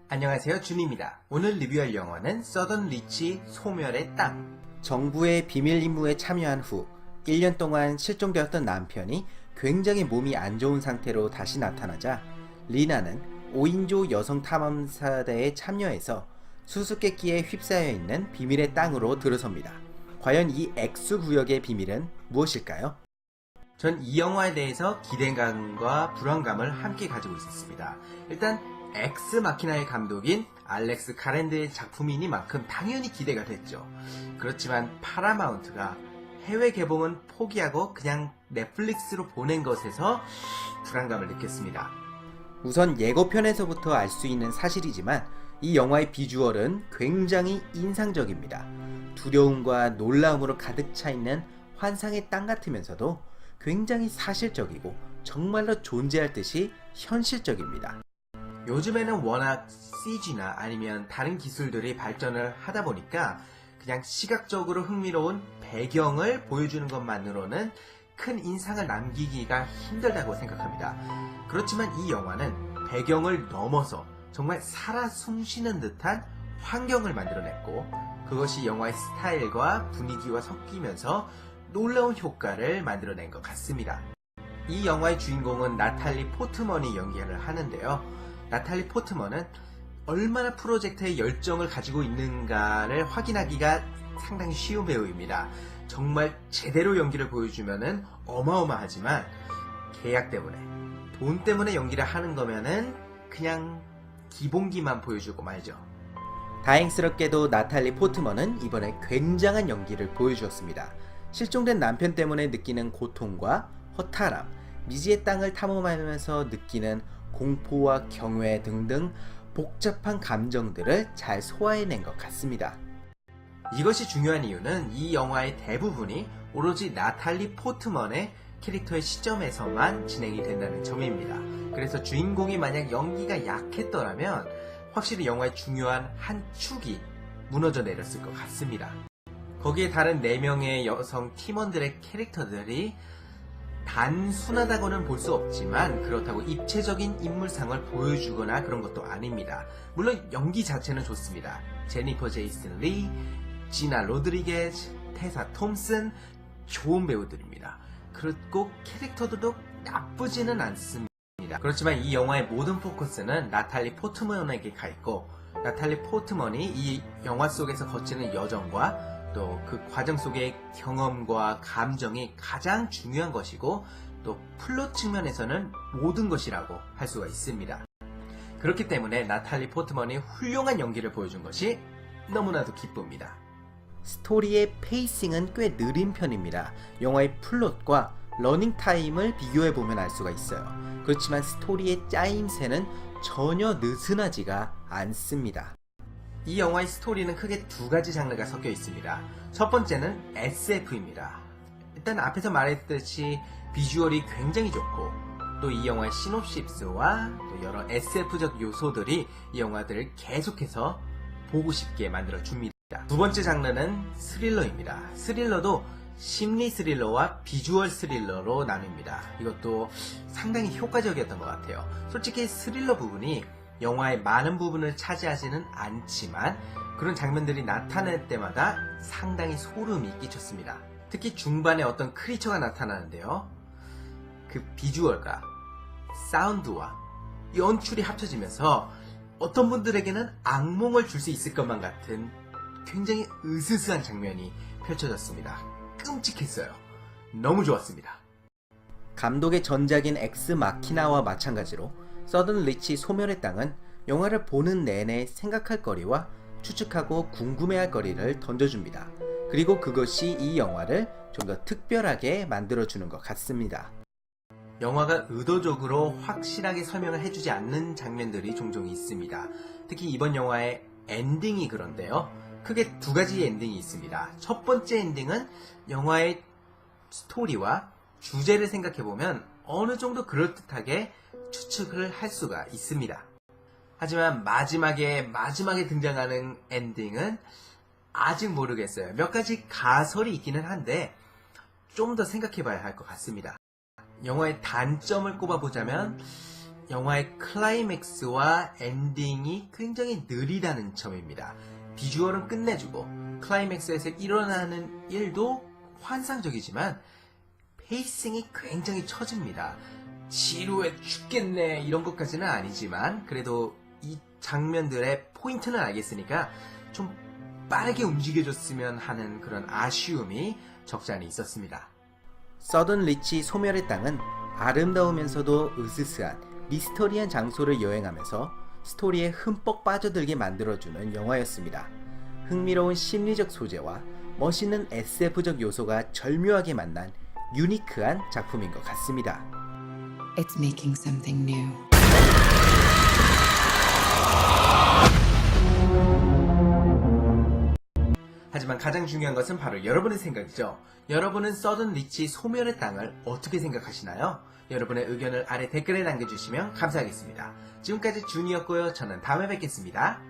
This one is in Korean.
안녕하세요, 준입니다. 오늘 리뷰할 영화는 서던 리치 소멸의 땅. 정부의 비밀 임무에 참여한 후 1년 동안 실종되었던 남편이 굉장히 몸이 안 좋은 상태로 다시 나타나자 리나는 5인조 여성 탐험사대에 참여해서 수수께끼에 휩싸여 있는 비밀의 땅으로 들어섭니다. 과연 이 X구역의 비밀은 무엇일까요? 전 이 영화에 대해서 기대감과 불안감을 함께 가지고 있었습니다. 일단 엑스 마키나의 감독인 알렉스 가랜드의 작품이니만큼 당연히 기대가 됐죠. 그렇지만 파라마운트가 해외 개봉은 포기하고 그냥 넷플릭스로 보낸 것에서 불안감을 느꼈습니다. 우선 예고편에서부터 알 수 있는 사실이지만 이 영화의 비주얼은 굉장히 인상적입니다. 두려움과 놀라움으로 가득 차 있는 환상의 땅 같으면서도 굉장히 사실적이고 정말로 존재할 듯이 현실적입니다. 요즘에는 워낙 CG나 아니면 다른 기술들이 발전을 하다 보니까 그냥 시각적으로 흥미로운 배경을 보여주는 것만으로는 큰 인상을 남기기가 힘들다고 생각합니다. 그렇지만 이 영화는 배경을 넘어서 정말 살아 숨쉬는 듯한 환경을 만들어냈고 그것이 영화의 스타일과 분위기와 섞이면서 놀라운 효과를 만들어낸 것 같습니다. 이 영화의 주인공은 나탈리 포트먼이 연기를 하는데요. 나탈리 포트먼은 얼마나 프로젝트에 열정을 가지고 있는가를 확인하기가 상당히 쉬운 배우입니다. 정말 제대로 연기를 보여주면은 어마어마하지만 계약 때문에, 돈 때문에 연기를 하는 거면은 그냥 기본기만 보여주고 말죠. 다행스럽게도 나탈리 포트먼은 이번에 굉장한 연기를 보여주었습니다. 실종된 남편 때문에 느끼는 고통과 허탈함, 미지의 땅을 탐험하면서 느끼는 공포와 경외 등등 복잡한 감정들을 잘 소화해낸 것 같습니다. 이것이 중요한 이유는 이 영화의 대부분이 오로지 나탈리 포트먼의 캐릭터의 시점에서만 진행이 된다는 점입니다. 그래서 주인공이 만약 연기가 약했더라면 확실히 영화의 중요한 한 축이 무너져 내렸을 것 같습니다. 거기에 다른 4명의 여성 팀원들의 캐릭터들이 단순하다고는 볼 수 없지만 그렇다고 입체적인 인물상을 보여주거나 그런 것도 아닙니다. 물론 연기 자체는 좋습니다. 제니퍼 제이슨 리, 지나 로드리게즈, 테사 톰슨 좋은 배우들입니다. 그리고 캐릭터들도 나쁘지는 않습니다. 그렇지만 이 영화의 모든 포커스는 나탈리 포트먼에게 가 있고 나탈리 포트먼이 이 영화 속에서 거치는 여정과 또 그 과정 속의 경험과 감정이 가장 중요한 것이고 또 플롯 측면에서는 모든 것이라고 할 수가 있습니다. 그렇기 때문에 나탈리 포트먼이 훌륭한 연기를 보여준 것이 너무나도 기쁩니다. 스토리의 페이싱은 꽤 느린 편입니다. 영화의 플롯과 러닝타임을 비교해보면 알 수가 있어요. 그렇지만 스토리의 짜임새는 전혀 느슨하지가 않습니다. 이 영화의 스토리는 크게 2가지 장르가 섞여 있습니다. 첫 번째는 SF입니다. 일단 앞에서 말했듯이 비주얼이 굉장히 좋고 또 이 영화의 시놉시스와 또 여러 SF적 요소들이 이 영화들을 계속해서 보고 싶게 만들어줍니다. 두 번째 장르는 스릴러입니다. 스릴러도 심리 스릴러와 비주얼 스릴러로 나뉩니다. 이것도 상당히 효과적이었던 것 같아요. 솔직히 스릴러 부분이 영화의 많은 부분을 차지하지는 않지만 그런 장면들이 나타날 때마다 상당히 소름이 끼쳤습니다. 특히 중반에 어떤 크리처가 나타나는데요. 그 비주얼과 사운드와 연출이 합쳐지면서 어떤 분들에게는 악몽을 줄 수 있을 것만 같은 굉장히 으스스한 장면이 펼쳐졌습니다. 끔찍했어요. 너무 좋았습니다. 감독의 전작인 엑스 마키나와 마찬가지로 서든 리치 소멸의 땅은 영화를 보는 내내 생각할 거리와 추측하고 궁금해할 거리를 던져줍니다. 그리고 그것이 이 영화를 좀 더 특별하게 만들어주는 것 같습니다. 영화가 의도적으로 확실하게 설명을 해주지 않는 장면들이 종종 있습니다. 특히 이번 영화의 엔딩이 그런데요. 크게 2가지의 엔딩이 있습니다. 첫 번째 엔딩은 영화의 스토리와 주제를 생각해보면 어느 정도 그럴듯하게 추측을 할 수가 있습니다. 하지만 마지막에 등장하는 엔딩은 아직 모르겠어요. 몇 가지 가설이 있기는 한데 좀 더 생각해봐야 할 것 같습니다. 영화의 단점을 꼽아보자면 영화의 클라이맥스와 엔딩이 굉장히 느리다는 점입니다. 비주얼은 끝내주고 클라이맥스에서 일어나는 일도 환상적이지만 페이싱이 굉장히 처집니다. 지루해 죽겠네 이런 것까지는 아니지만 그래도 이 장면들의 포인트는 알겠으니까 좀 빠르게 움직여줬으면 하는 그런 아쉬움이 적지 않아 있었습니다. 서던 리치 소멸의 땅은 아름다우면서도 으스스한 미스터리한 장소를 여행하면서 스토리에 흠뻑 빠져들게 만들어주는 영화였습니다. 흥미로운 심리적 소재와 멋있는 SF적 요소가 절묘하게 만난 유니크한 작품인 것 같습니다. It's making something new. 하지만 가장 중요한 것은 바로 여러분의 생각이죠. 여러분은 서든 리치 소멸의 땅을 어떻게 생각하시나요? 여러분의 의견을 아래 댓글에 남겨주시면 감사하겠습니다. 지금까지 준이었고요. 저는 다음에 뵙겠습니다.